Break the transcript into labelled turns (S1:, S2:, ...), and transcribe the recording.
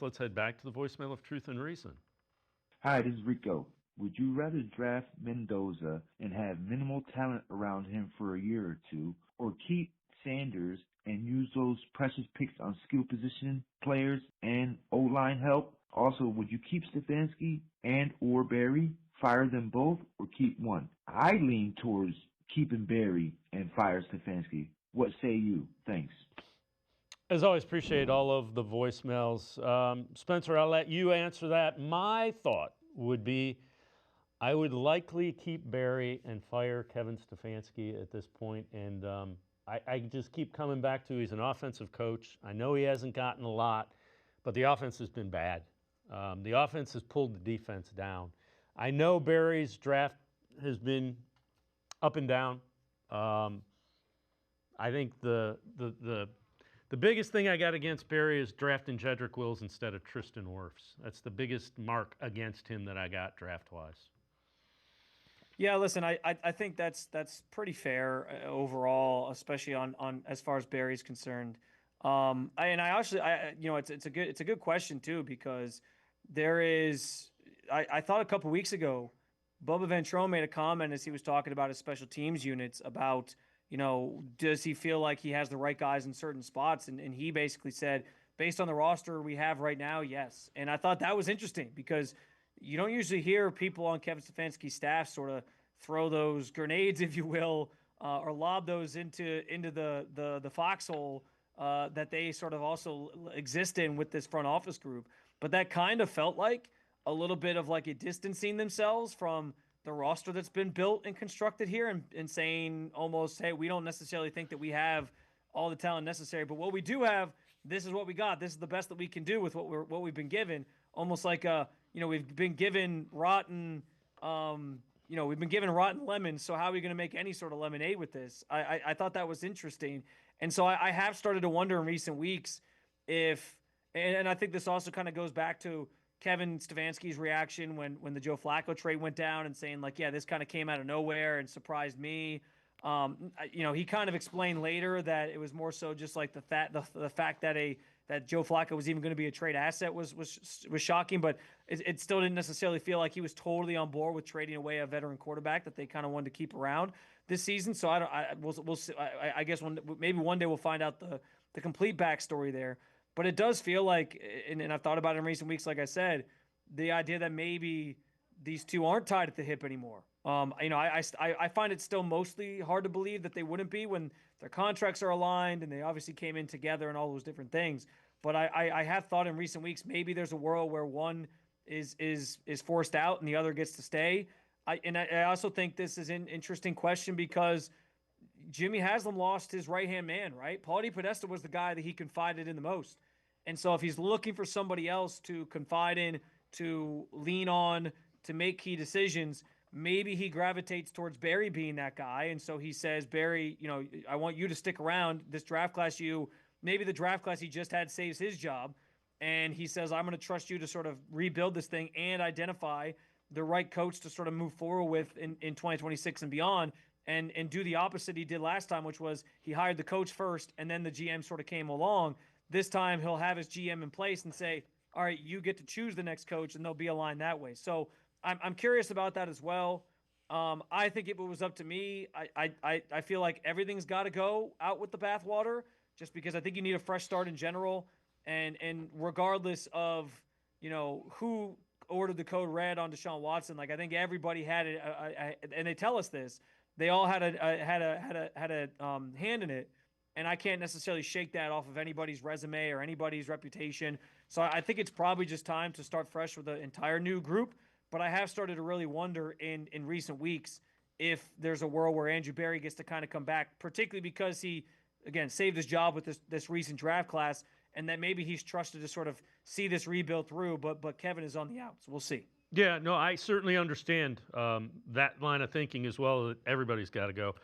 S1: Let's head back to the voicemail of Truth and Reason.
S2: Hi, this is Rico. Would you rather draft Mendoza and have minimal talent around him for a year or two, or keep Sanders and use those precious picks on skill position players and O-line help? Also, would you keep Stefanski and or Barry, fire them both, or keep one? I lean towards keeping Barry and fire Stefanski. What say you? Thanks.
S1: As always, appreciate all of the voicemails. Spencer, I'll let you answer that. My thought would be I would likely keep Barry and fire Kevin Stefanski at this point. And I just keep coming back to he's an offensive coach. I know he hasn't gotten a lot, but the offense has been bad. The offense has pulled the defense down. I know Barry's draft has been up and down. I think the biggest thing I got against Barry is drafting Jedrick Wills instead of Tristan Wirfs. That's the biggest mark against him that I got draft-wise.
S3: Yeah, listen, I think that's pretty fair overall, especially on as far as Barry's concerned. It's a good question too, because I thought a couple weeks ago, Bubba Ventrone made a comment as he was talking about his special teams units about, does he feel like he has the right guys in certain spots? And he basically said, based on the roster we have right now, yes. And I thought that was interesting because you don't usually hear people on Kevin Stefanski's staff sort of throw those grenades, if you will, or lob those into the foxhole that they sort of also exist in with this front office group. But that kind of felt like a little bit of like a distancing themselves from the roster that's been built and constructed here, and saying almost, hey, we don't necessarily think that we have all the talent necessary, but what we do have, this is what we got. This is the best that we can do with what we've been given. Almost like we've been given rotten lemons. So how are we going to make any sort of lemonade with this? I thought that was interesting, and so I have started to wonder in recent weeks if, and I think this also kind of goes back to Kevin Stefanski's reaction when the Joe Flacco trade went down and saying like, yeah, this kind of came out of nowhere and surprised me. He kind of explained later that it was more so just like the fact that Joe Flacco was even going to be a trade asset was shocking, but it still didn't necessarily feel like he was totally on board with trading away a veteran quarterback that they kind of wanted to keep around this season. So we'll see. I guess maybe one day we'll find out the complete backstory there. But it does feel like, and I've thought about it in recent weeks, like I said, the idea that maybe these two aren't tied at the hip anymore. I find it still mostly hard to believe that they wouldn't be when their contracts are aligned and they obviously came in together and all those different things. But I have thought in recent weeks maybe there's a world where one is forced out and the other gets to stay. I also think this is an interesting question because Jimmy Haslam lost his right-hand man, right? Paulie Podesta was the guy that he confided in the most. And so if he's looking for somebody else to confide in, to lean on, to make key decisions, maybe he gravitates towards Barry being that guy. And so he says, Barry, I want you to stick around. This draft class, maybe the draft class he just had saves his job. And he says, I'm going to trust you to sort of rebuild this thing and identify the right coach to sort of move forward with in 2026 and beyond. And do the opposite he did last time, which was he hired the coach first and then the GM sort of came along. This time he'll have his GM in place and say, all right, you get to choose the next coach, and they'll be aligned that way. So I'm curious about that as well. I think if it was up to me, I feel like everything's got to go out with the bathwater just because I think you need a fresh start in general. And regardless of, who ordered the code red on Deshaun Watson, like I think everybody had it, and they tell us this. They all had a hand in it, and I can't necessarily shake that off of anybody's resume or anybody's reputation. So I think it's probably just time to start fresh with the entire new group. But I have started to really wonder in recent weeks if there's a world where Andrew Berry gets to kind of come back, particularly because he, again, saved his job with this recent draft class, and that maybe he's trusted to sort of see this rebuild through. But Kevin is on the outs. We'll see.
S1: Yeah, no, I certainly understand that line of thinking as well, that everybody's got to go.